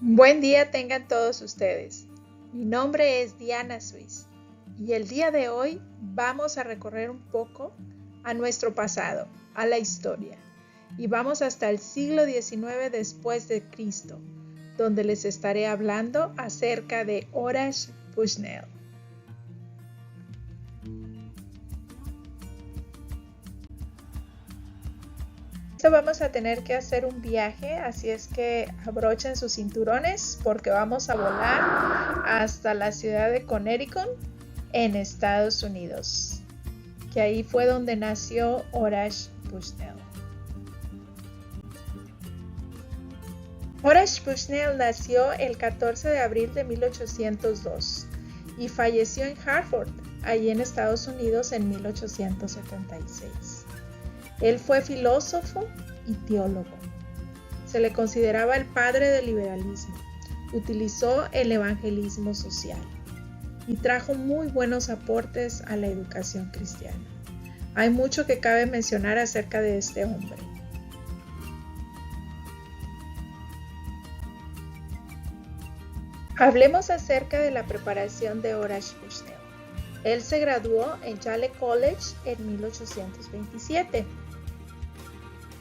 Buen día tengan todos ustedes. Mi nombre es Diana Suiz y el día de hoy vamos a recorrer un poco a nuestro pasado, a la historia, y vamos hasta el siglo XIX después de Cristo, donde les estaré hablando acerca de Horace Bushnell. Vamos a tener que hacer un viaje, así es que abrochen sus cinturones porque vamos a volar hasta la ciudad de Connecticut en Estados Unidos, que ahí fue donde nació Horace Bushnell. Horace Bushnell nació el 14 de abril de 1802 y falleció en Hartford, allí en Estados Unidos, en 1876. Él fue filósofo y teólogo. Se le consideraba el padre del liberalismo. Utilizó el evangelismo social y trajo muy buenos aportes a la educación cristiana. Hay mucho que cabe mencionar acerca de este hombre. Hablemos acerca de la preparación de Horace Bushnell. Él se graduó en Yale College en 1827.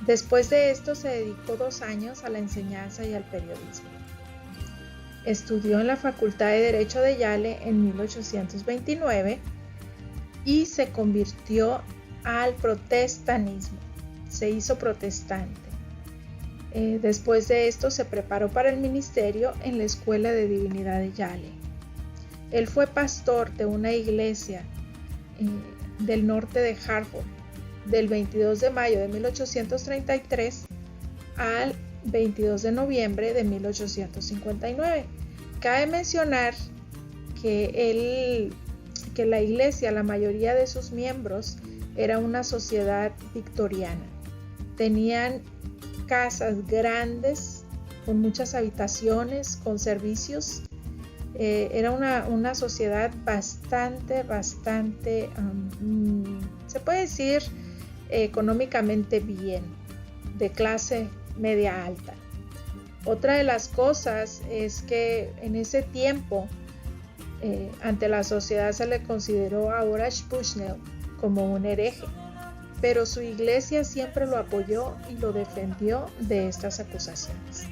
Después de esto se dedicó 2 años a la enseñanza y al periodismo. Estudió en la Facultad de Derecho de Yale en 1829 y se convirtió al protestantismo. Se hizo protestante. Después de esto se preparó para el ministerio en la Escuela de Divinidad de Yale. Él fue pastor de una iglesia del norte de Hartford del 22 de mayo de 1833 al 22 de noviembre de 1859. Cabe mencionar que la iglesia, la mayoría de sus miembros, era una sociedad victoriana. Tenían casas grandes con muchas habitaciones, con servicios. Era una sociedad bastante, se puede decir, económicamente bien, de clase media alta. Otra de las cosas es que en ese tiempo, ante la sociedad se le consideró a Horace Bushnell como un hereje, pero su iglesia siempre lo apoyó y lo defendió de estas acusaciones.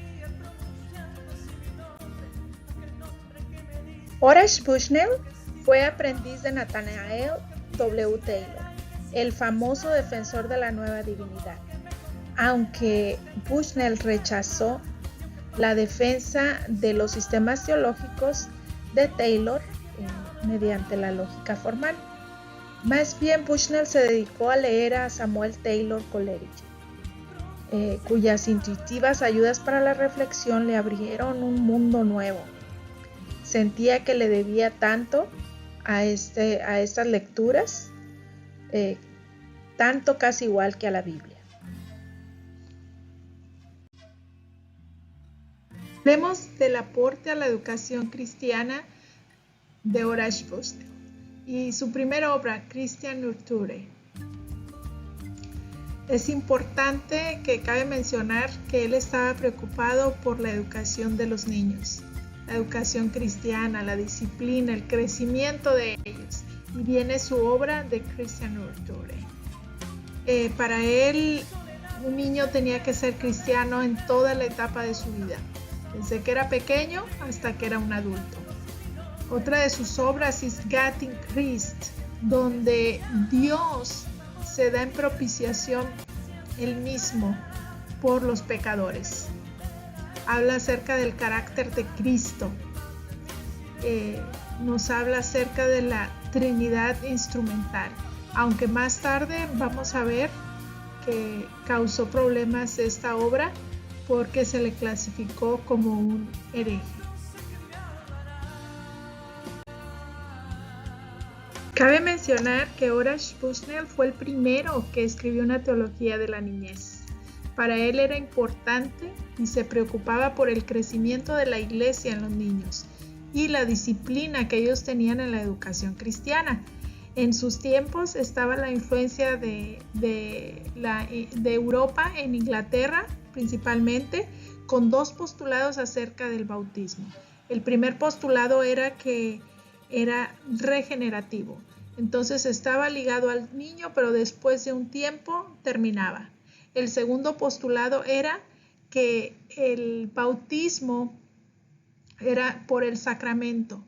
Horace Bushnell fue aprendiz de Nathanael W. Taylor, el famoso defensor de la nueva divinidad. Aunque Bushnell rechazó la defensa de los sistemas teológicos de Taylor mediante la lógica formal. Más bien, Bushnell se dedicó a leer a Samuel Taylor Coleridge, cuyas intuitivas ayudas para la reflexión le abrieron un mundo nuevo. Sentía que le debía tanto a estas lecturas, tanto casi igual que a la Biblia. Hablemos del aporte a la educación cristiana de Horace Bushnell y su primera obra, Christian Nurture. Es importante que cabe mencionar que él estaba preocupado por la educación de los niños, la educación cristiana, la disciplina, el crecimiento de ellos. Y viene su obra de Christian Nurture. Para él, un niño tenía que ser cristiano en toda la etapa de su vida, desde que era pequeño hasta que era un adulto. Otra de sus obras es God in Christ, donde Dios se da en propiciación él mismo por los pecadores. Habla acerca del carácter de Cristo. Nos habla acerca de la Trinidad instrumental, aunque más tarde vamos a ver que causó problemas esta obra porque se le clasificó como un hereje. Cabe mencionar que Horace Bushnell fue el primero que escribió una teología de la niñez. Para él era importante y se preocupaba por el crecimiento de la iglesia en los niños y la disciplina que ellos tenían en la educación cristiana. En sus tiempos estaba la influencia de Europa en Inglaterra principalmente, con dos postulados acerca del bautismo. El primer postulado era que era regenerativo. Entonces estaba ligado al niño, pero después de un tiempo terminaba. El segundo postulado era que el bautismo era por el sacramento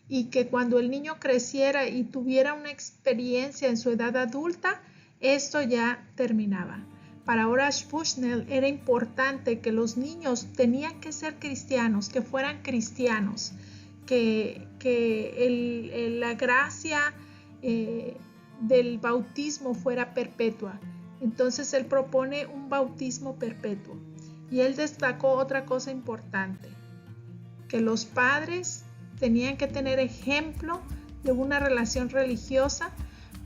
y que cuando el niño creciera y tuviera una experiencia en su edad adulta, esto ya terminaba. Para Horace Bushnell era importante que los niños tenían que ser cristianos, que fueran cristianos, que la gracia del bautismo fuera perpetua. Entonces él propone un bautismo perpetuo. Y él destacó otra cosa importante, que los padres tenían que tener ejemplo de una relación religiosa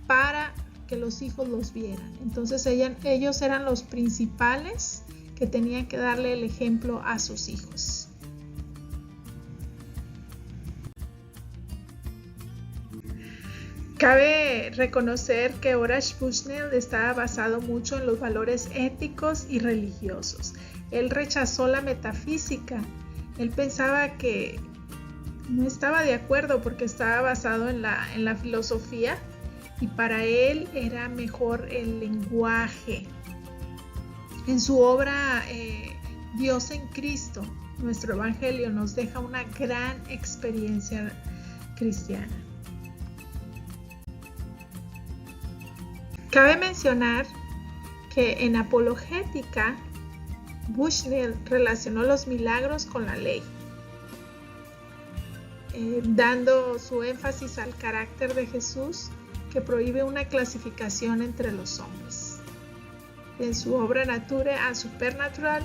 para que los hijos los vieran. Entonces ellos eran los principales que tenían que darle el ejemplo a sus hijos. Cabe reconocer que Horace Bushnell estaba basado mucho en los valores éticos y religiosos. Él rechazó la metafísica. Él pensaba que no estaba de acuerdo porque estaba basado en la filosofía y para él era mejor el lenguaje. En su obra Dios en Cristo, nuestro Evangelio nos deja una gran experiencia cristiana. Cabe mencionar que en apologética, Bushnell relacionó los milagros con la ley, dando su énfasis al carácter de Jesús que prohíbe una clasificación entre los hombres. En su obra Nature and Supernatural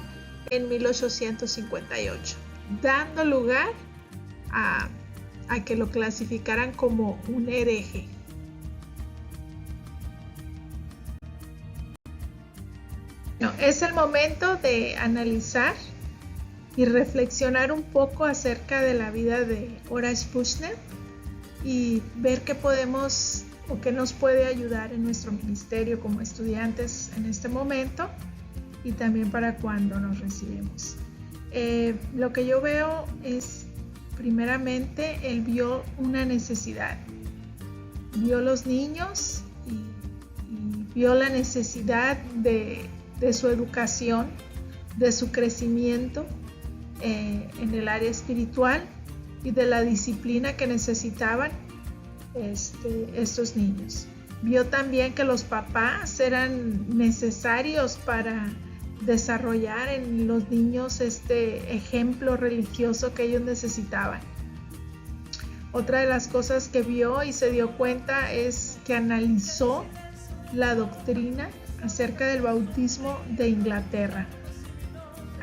en 1858, dando lugar a que lo clasificaran como un hereje. Es el momento de analizar y reflexionar un poco acerca de la vida de Horace Bushnell y ver qué podemos o qué nos puede ayudar en nuestro ministerio como estudiantes en este momento y también para cuando nos recibimos. Lo que yo veo es, primeramente, él vio una necesidad. Vio los niños y vio la necesidad de su educación, de su crecimiento en el área espiritual y de la disciplina que necesitaban estos niños. Vio también que los papás eran necesarios para desarrollar en los niños este ejemplo religioso que ellos necesitaban. Otra de las cosas que vio y se dio cuenta es que analizó la doctrina acerca del bautismo de Inglaterra.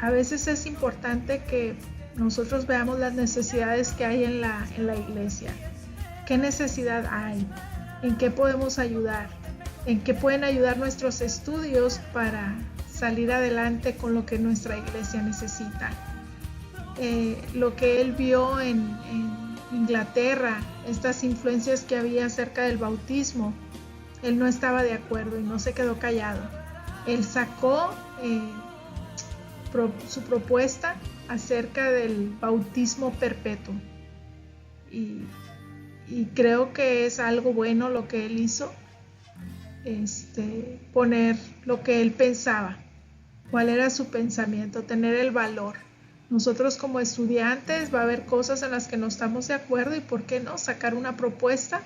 A veces es importante que nosotros veamos las necesidades que hay en la iglesia. ¿Qué necesidad hay? ¿En qué podemos ayudar? ¿En qué pueden ayudar nuestros estudios para salir adelante con lo que nuestra iglesia necesita? Lo que él vio en Inglaterra, estas influencias que había acerca del bautismo, él no estaba de acuerdo y no se quedó callado. Él sacó su propuesta acerca del bautismo perpetuo. Y creo que es algo bueno lo que él hizo, poner lo que él pensaba, cuál era su pensamiento, tener el valor. Nosotros como estudiantes va a haber cosas en las que no estamos de acuerdo y por qué no sacar una propuesta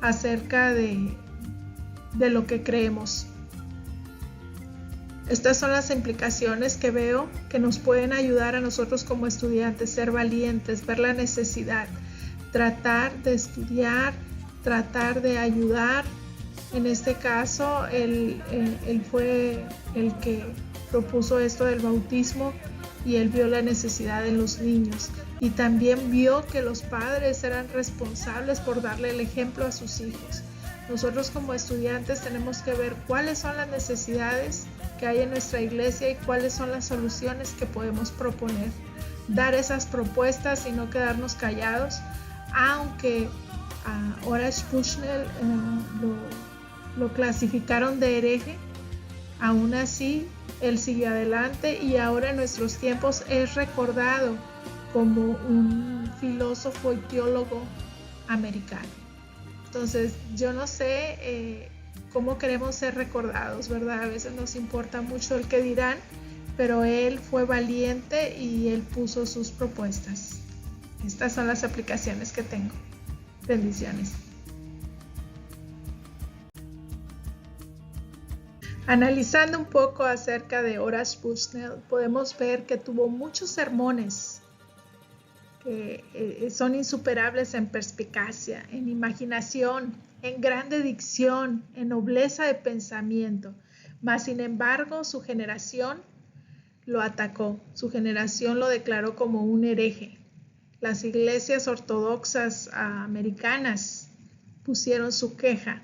acerca de lo que creemos. Estas son las implicaciones que veo que nos pueden ayudar a nosotros como estudiantes, ser valientes, ver la necesidad, tratar de estudiar, tratar de ayudar. En este caso, él fue el que propuso esto del bautismo y él vio la necesidad en los niños y también vio que los padres eran responsables por darle el ejemplo a sus hijos. Nosotros como estudiantes tenemos que ver cuáles son las necesidades que hay en nuestra iglesia y cuáles son las soluciones que podemos proponer. Dar esas propuestas y no quedarnos callados, aunque a Horace Bushnell lo clasificaron de hereje. Aún así, él siguió adelante y ahora en nuestros tiempos es recordado como un filósofo y teólogo americano. Entonces, yo no sé cómo queremos ser recordados, ¿verdad? A veces nos importa mucho el que dirán, pero él fue valiente y él puso sus propuestas. Estas son las aplicaciones que tengo. Bendiciones. Analizando un poco acerca de Horace Bushnell, podemos ver que tuvo muchos sermones que son insuperables en perspicacia, en imaginación, en grande dicción, en nobleza de pensamiento. Mas, sin embargo, su generación lo atacó, su generación lo declaró como un hereje. Las iglesias ortodoxas americanas pusieron su queja,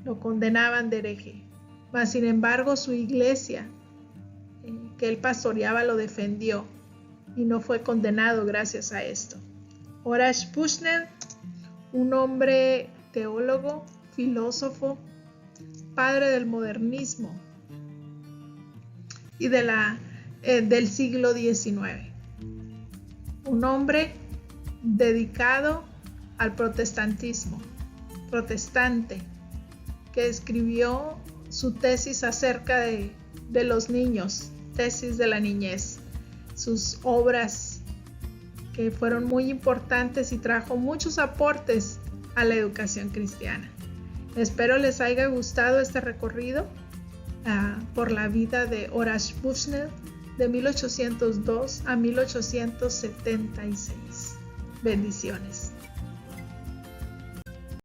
lo condenaban de hereje. Mas, sin embargo, su iglesia que él pastoreaba lo defendió y no fue condenado gracias a esto. Horace Bushnell, un hombre teólogo, filósofo, padre del modernismo y del siglo XIX. Un hombre dedicado al protestantismo, protestante, que escribió su tesis acerca de los niños, tesis de la niñez, sus obras que fueron muy importantes y trajo muchos aportes a la educación cristiana. Espero les haya gustado este recorrido por la vida de Horace Bushnell de 1802 a 1876. Bendiciones.